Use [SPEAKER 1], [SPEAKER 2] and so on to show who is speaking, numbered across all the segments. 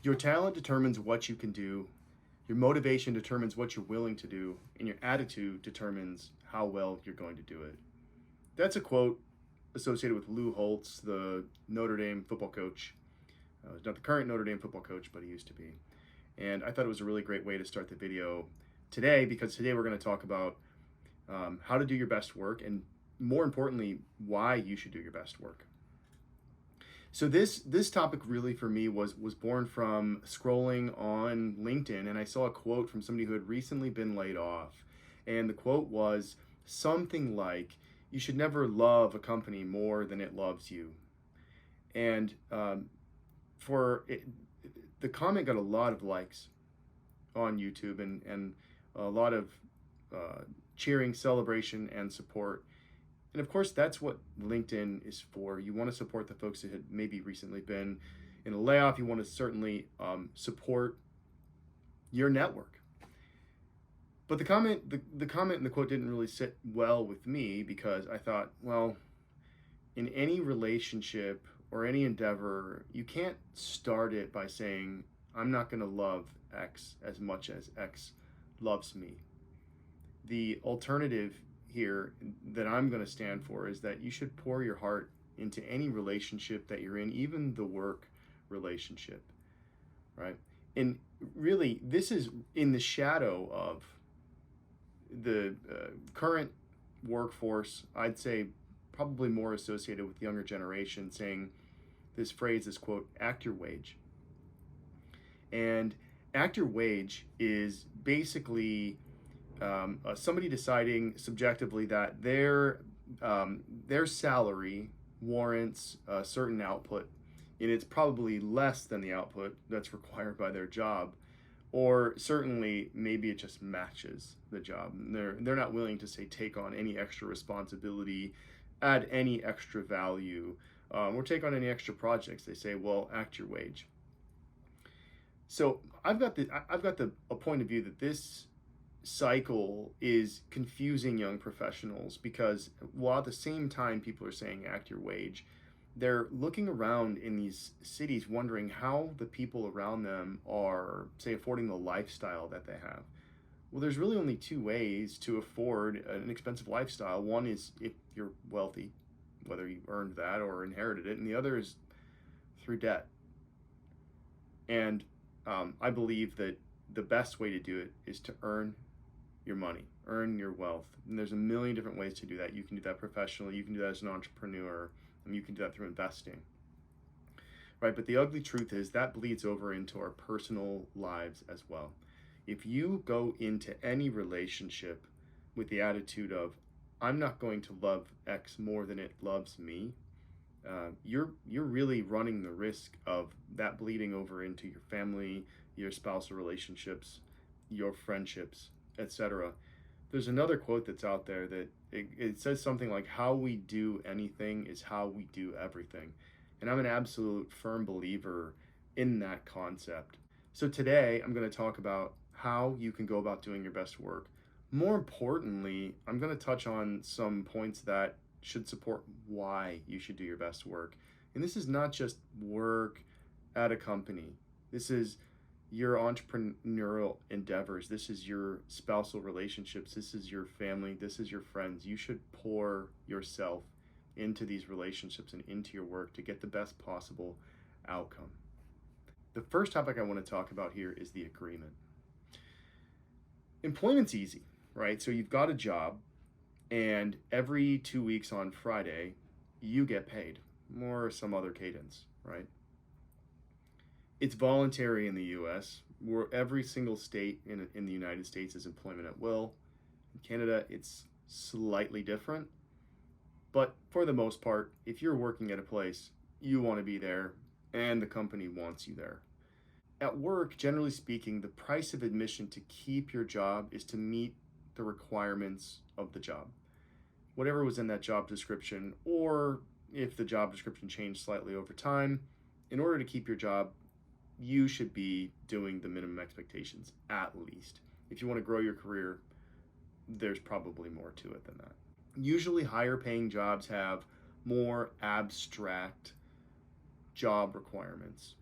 [SPEAKER 1] Your talent determines what you can do, your motivation determines what you're willing to do, and your attitude determines how well you're going to do it. That's a quote associated with Lou Holtz, the Notre Dame football coach. He's not the current Notre Dame football coach, but he used to be. And I thought it was a really great way to start the video today, because today we're going to talk about how to do your best work, and more importantly, why you should do your best work. So this topic really for me was born from scrolling on LinkedIn, and I saw a quote from somebody who had recently been laid off, and the quote was something like, "You should never love a company more than it loves you." And for it, the comment got a lot of likes on YouTube, and a lot of cheering, celebration, and support. And of course, that's what LinkedIn is for. You want to support the folks that had maybe recently been in a layoff. You want to certainly support your network. But the comment and the quote didn't really sit well with me, because I thought, well, in any relationship or any endeavor, you can't start it by saying, I'm not going to love X as much as X loves me. The alternative here that I'm going to stand for is that you should pour your heart into any relationship that you're in, even the work relationship, right? And really, this is in the shadow of the current workforce. I'd say probably more associated with younger generation, saying this phrase, this quote, "act your wage." And act your wage is basically somebody deciding subjectively that their salary warrants a certain output, and it's probably less than the output that's required by their job, or certainly maybe it just matches the job. They're not willing to, say, take on any extra responsibility, add any extra value, or take on any extra projects. They say, well, act your wage. So I've got a point of view that this cycle is confusing young professionals, because while at the same time people are saying act your wage, they're looking around in these cities wondering how the people around them are, say, affording the lifestyle that they have. Well, there's really only two ways to afford an expensive lifestyle. One is if you're wealthy, whether you earned that or inherited it, and the other is through debt. And I believe that the best way to do it is to earn your money, earn your wealth. And there's a million different ways to do that. You can do that professionally, you can do that as an entrepreneur, and you can do that through investing. Right? But the ugly truth is that bleeds over into our personal lives as well. If you go into any relationship with the attitude of, I'm not going to love X more than it loves me, you're really running the risk of that bleeding over into your family, your spousal relationships, your friendships, etc. There's another quote that's out there that it says something like, how we do anything is how we do everything. And I'm an absolute firm believer in that concept. So today I'm going to talk about how you can go about doing your best work. More importantly, I'm going to touch on some points that should support why you should do your best work. And this is not just work at a company. This is your entrepreneurial endeavors. This is your spousal relationships. This is your family. This is your friends. You should pour yourself into these relationships and into your work to get the best possible outcome. The first topic I want to talk about here is the agreement. Employment's easy, right? So you've got a job, and every 2 weeks on Friday, you get paid, or some other cadence, right? It's voluntary in the US, where every single state in the United States is employment at will. In Canada, it's slightly different. But for the most part, if you're working at a place, you want to be there, and the company wants you there. At work, generally speaking, the price of admission to keep your job is to meet the requirements of the job. Whatever was in that job description, or if the job description changed slightly over time, in order to keep your job, you should be doing the minimum expectations, at least. If you want to grow your career, there's probably more to it than that. Usually higher paying jobs have more abstract job requirements.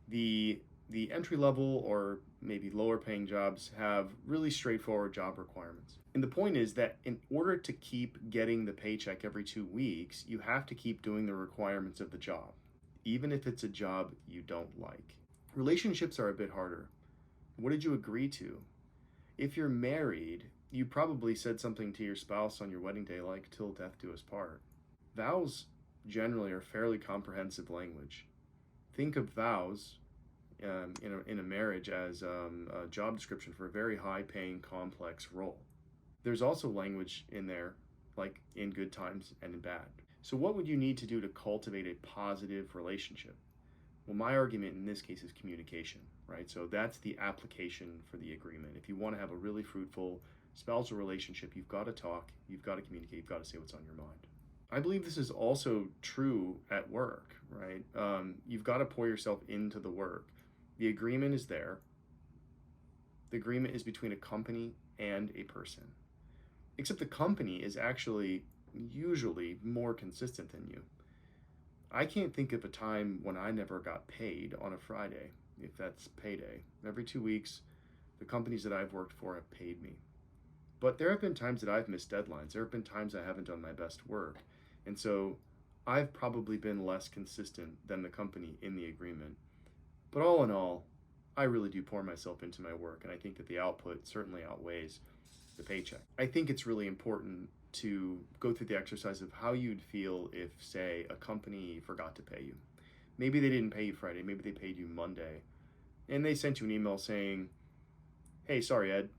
[SPEAKER 1] The The entry level or maybe lower paying jobs have really straightforward job requirements. And the point is that in order to keep getting the paycheck every 2 weeks, you have to keep doing the requirements of the job, even if it's a job you don't like. Relationships are a bit harder. What did you agree to? If you're married, you probably said something to your spouse on your wedding day like, "Till death do us part." Vows generally are fairly comprehensive language. Think of vows in a marriage as a job description for a very high paying, complex role. There's also language in there, like in good times and in bad. So, what would you need to do to cultivate a positive relationship? Well, my argument in this case is communication, right? So, that's the application for the agreement. If you want to have a really fruitful spousal relationship, you've got to talk, you've got to communicate, you've got to say what's on your mind. I believe this is also true at work, right? You've got to pour yourself into the work. The agreement is there. The agreement is between a company and a person. Except the company is actually usually more consistent than you. I can't think of a time when I never got paid on a Friday, if that's payday. Every 2 weeks, the companies that I've worked for have paid me. But there have been times that I've missed deadlines. There have been times I haven't done my best work. And so I've probably been less consistent than the company in the agreement. But all in all, I really do pour myself into my work, and I think that the output certainly outweighs the paycheck. I think it's really important to go through the exercise of how you'd feel if, say, a company forgot to pay you. Maybe they didn't pay you Friday, maybe they paid you Monday, and they sent you an email saying, "Hey, sorry, Ed,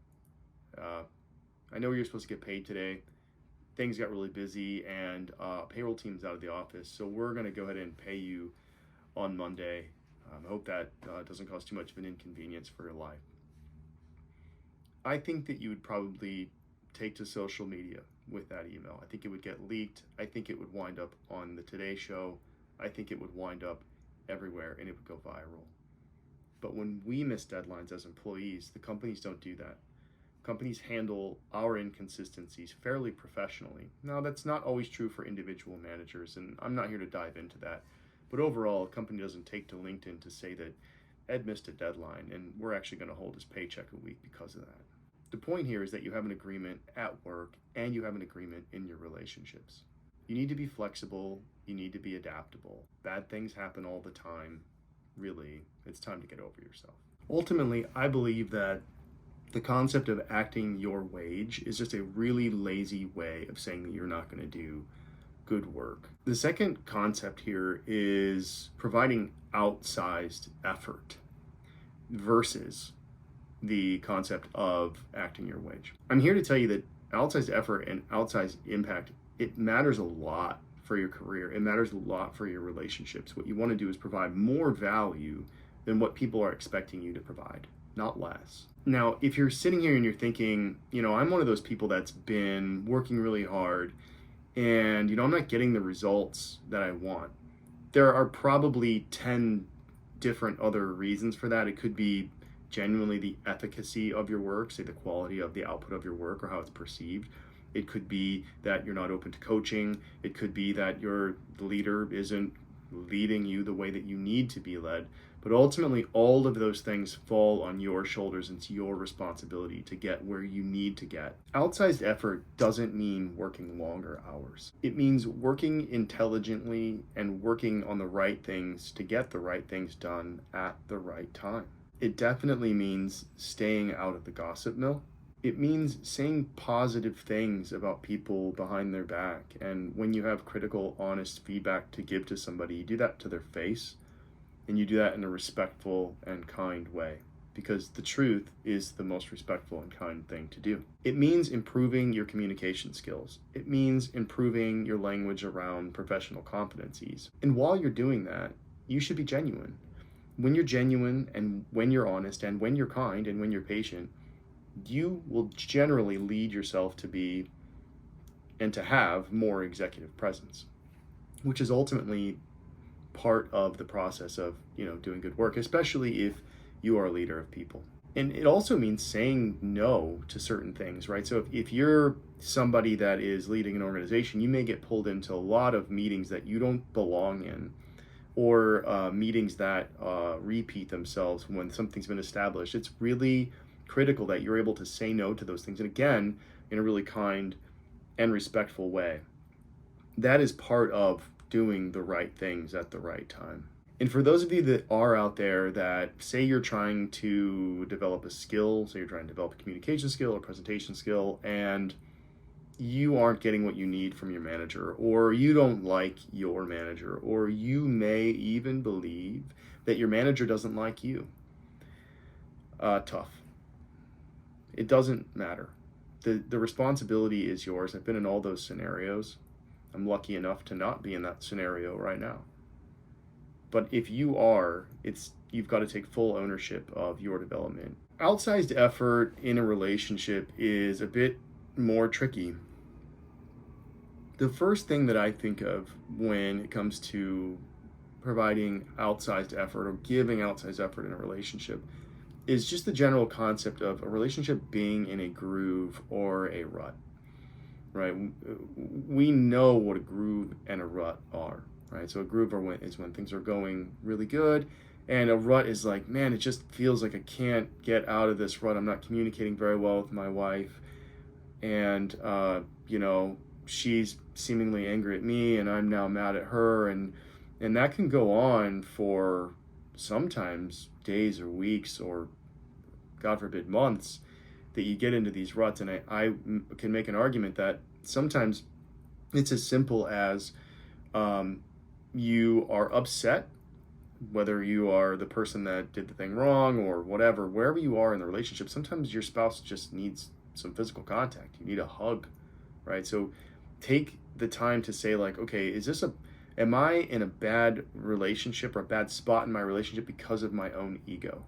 [SPEAKER 1] I know you're supposed to get paid today. Things got really busy, and payroll team's out of the office, so we're going to go ahead and pay you on Monday. I hope that doesn't cause too much of an inconvenience for your life." I think that you would probably take to social media with that email. I think it would get leaked. I think it would wind up on the Today Show. I think it would wind up everywhere, and it would go viral. But when we miss deadlines as employees, the companies don't do that. Companies handle our inconsistencies fairly professionally. Now, that's not always true for individual managers, and I'm not here to dive into that. But overall, a company doesn't take to LinkedIn to say that Ed missed a deadline and we're actually going to hold his paycheck a week because of that. The point here is that you have an agreement at work and you have an agreement in your relationships. You need to be flexible. You need to be adaptable. Bad things happen all the time. Really, it's time to get over yourself. Ultimately, I believe that the concept of acting your wage is just a really lazy way of saying that you're not going to do good work. The second concept here is providing outsized effort versus the concept of acting your wage. I'm here to tell you that outsized effort and outsized impact, it matters a lot for your career. It matters a lot for your relationships. What you want to do is provide more value than what people are expecting you to provide, not less. Now, if you're sitting here and you're thinking, I'm one of those people that's been working really hard and, I'm not getting the results that I want. There are probably 10 different other reasons for that. It could be genuinely the efficacy of your work, say the quality of the output of your work or how it's perceived. It could be that you're not open to coaching. It could be that the leader isn't leading you the way that you need to be led. But ultimately, all of those things fall on your shoulders. It's your responsibility to get where you need to get. Outsized effort doesn't mean working longer hours. It means working intelligently and working on the right things to get the right things done at the right time. It definitely means staying out of the gossip mill. It means saying positive things about people behind their back. And when you have critical, honest feedback to give to somebody, you do that to their face. And you do that in a respectful and kind way, because the truth is the most respectful and kind thing to do. It means improving your communication skills. It means improving your language around professional competencies. And while you're doing that, you should be genuine. When you're genuine and when you're honest and when you're kind and when you're patient, you will generally lead yourself to be and to have more executive presence, which is ultimately part of the process of doing good work, especially if you are a leader of people. And it also means saying no to certain things, right? So if you're somebody that is leading an organization, you may get pulled into a lot of meetings that you don't belong in, or meetings that repeat themselves when something's been established. It's really critical that you're able to say no to those things, and again, in a really kind and respectful way. That is part of doing the right things at the right time. And for those of you that are out there that say you're trying to develop a skill, say you're trying to develop a communication skill or presentation skill, and you aren't getting what you need from your manager, or you don't like your manager, or you may even believe that your manager doesn't like you. Tough. It doesn't matter. The responsibility is yours. I've been in all those scenarios. I'm lucky enough to not be in that scenario right now. But if you are, you've got to take full ownership of your development. Outsized effort in a relationship is a bit more tricky. The first thing that I think of when it comes to providing outsized effort or giving outsized effort in a relationship is just the general concept of a relationship being in a groove or a rut, right? We know what a groove and a rut are, right? So a groove is when things are going really good, and a rut is like, man, it just feels like I can't get out of this rut. I'm not communicating very well with my wife, and she's seemingly angry at me, and I'm now mad at her, and that can go on for sometimes days or weeks or, God forbid, months, that you get into these ruts. And I can make an argument that sometimes it's as simple as you are upset, whether you are the person that did the thing wrong or whatever, wherever you are in the relationship. Sometimes your spouse just needs some physical contact. You need a hug, right? So take the time to say, like, okay, am I in a bad relationship or a bad spot in my relationship because of my own ego,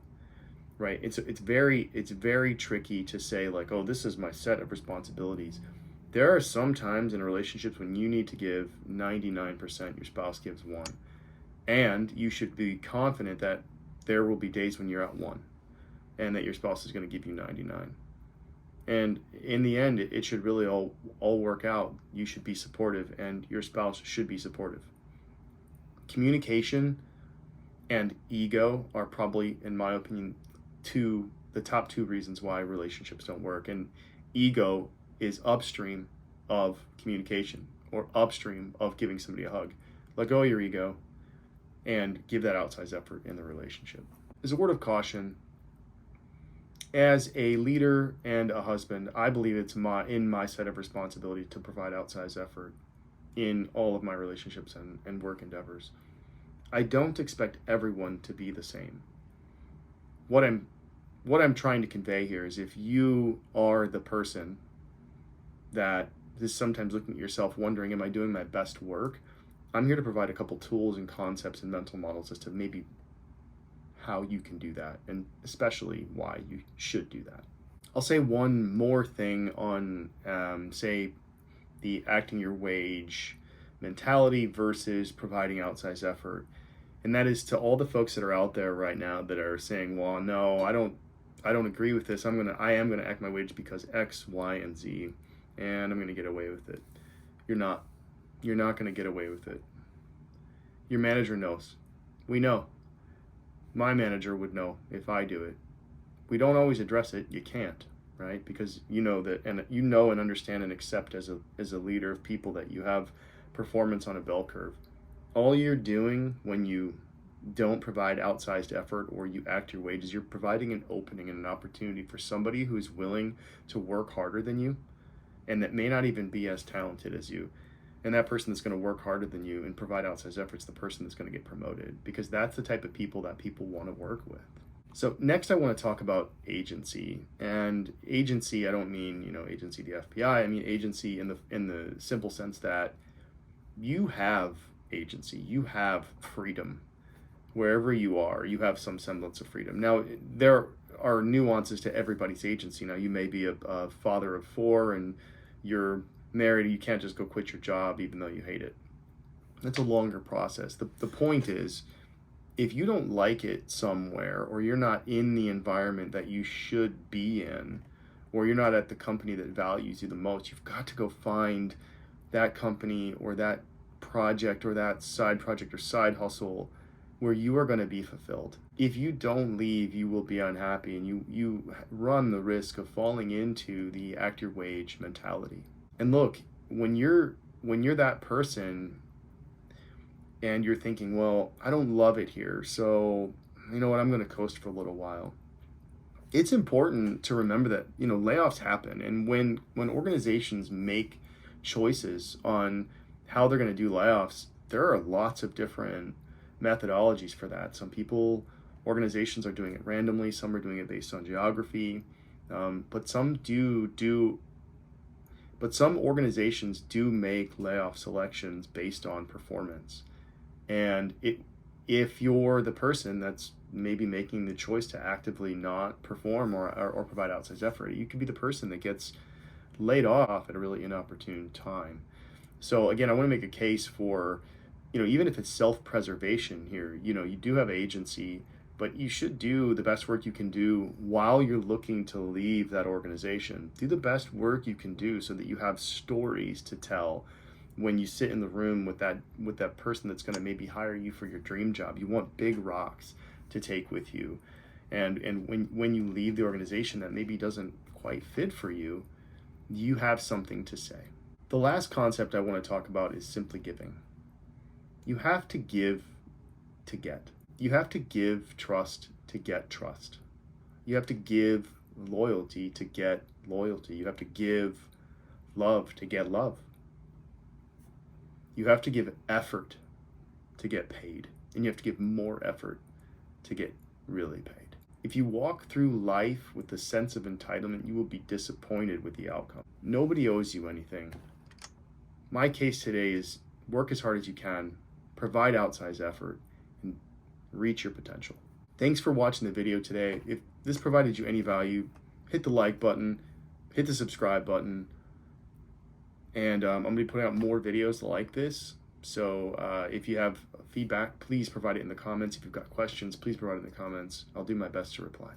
[SPEAKER 1] right? It's very tricky to say, like, oh, this is my set of responsibilities. There are some times in relationships when you need to give 99%, your spouse gives 1. And you should be confident that there will be days when you're at 1 and that your spouse is going to give you 99. And in the end, it should really all work out. You should be supportive, and your spouse should be supportive. Communication and ego are probably, in my opinion, the top 2 reasons why relationships don't work. And ego is upstream of communication or upstream of giving somebody a hug. Let go of your ego and give that outsized effort in the relationship. As a word of caution, as a leader and a husband, I believe it's in my set of responsibility to provide outsized effort in all of my relationships and work endeavors. I don't expect everyone to be the same. What I'm trying to convey here is, if you are the person that is sometimes looking at yourself wondering, am I doing my best work? I'm here to provide a couple tools and concepts and mental models as to maybe how you can do that, and especially why you should do that. I'll say one more thing on, say, the acting your wage mentality versus providing outsized effort. And that is to all the folks that are out there right now that are saying, well, no, I don't agree with this. I am gonna act my wage because X, Y, and Z, and I'm gonna get away with it. You're not gonna get away with it. Your manager knows. We know. My manager would know if I do it. We don't always address it. You can't, right? Because you know that, and you know and understand and accept as a leader of people that you have performance on a bell curve. All you're doing when you don't provide outsized effort or you act your wages, you're providing an opening and an opportunity for somebody who's willing to work harder than you and that may not even be as talented as you. And that person that's going to work harder than you and provide outsized efforts, the person that's going to get promoted, because that's the type of people that people want to work with. So next I want to talk about agency. And agency, I don't mean, agency the FBI. I mean agency in the simple sense that you have agency, you have freedom. Wherever you are, you have some semblance of freedom. Now, there are nuances to everybody's agency. Now, you may be a father of 4 and you're married, you can't just go quit your job even though you hate it. That's a longer process. The point is, if you don't like it somewhere, or you're not in the environment that you should be in, or you're not at the company that values you the most, you've got to go find that company or that project or that side project or side hustle where you are going to be fulfilled. If you don't leave, you will be unhappy, and you run the risk of falling into the act your wage mentality. And look, when you're that person and you're thinking, well, I don't love it here, so you know what, I'm going to coast for a little while. It's important to remember that, you know, layoffs happen, and when organizations make choices on how they're going to do layoffs, there are lots of different methodologies for that. Organizations are doing it randomly, some are doing it based on geography, but some organizations do make layoff selections based on performance. And if you're the person that's maybe making the choice to actively not perform or provide outsized effort, you could be the person that gets laid off at a really inopportune time. So again, I want to make a case for, you know, even if it's self-preservation here, you know, you do have agency, but you should do the best work you can do while you're looking to leave that organization. Do the best work you can do so that you have stories to tell when you sit in the room with that person that's going to maybe hire you for your dream job. You want big rocks to take with you. And when you leave the organization that maybe doesn't quite fit for you, you have something to say. The last concept I want to talk about is simply giving. You have to give to get. You have to give trust to get trust. You have to give loyalty to get loyalty. You have to give love to get love. You have to give effort to get paid, and you have to give more effort to get really paid. If you walk through life with a sense of entitlement, you will be disappointed with the outcome. Nobody owes you anything. My case today is work as hard as you can, provide outsized effort, and reach your potential. Thanks for watching the video today. If this provided you any value, hit the like button, hit the subscribe button, and I'm going to be putting out more videos like this. So if you have feedback, please provide it in the comments. If you've got questions, please provide it in the comments. I'll do my best to reply.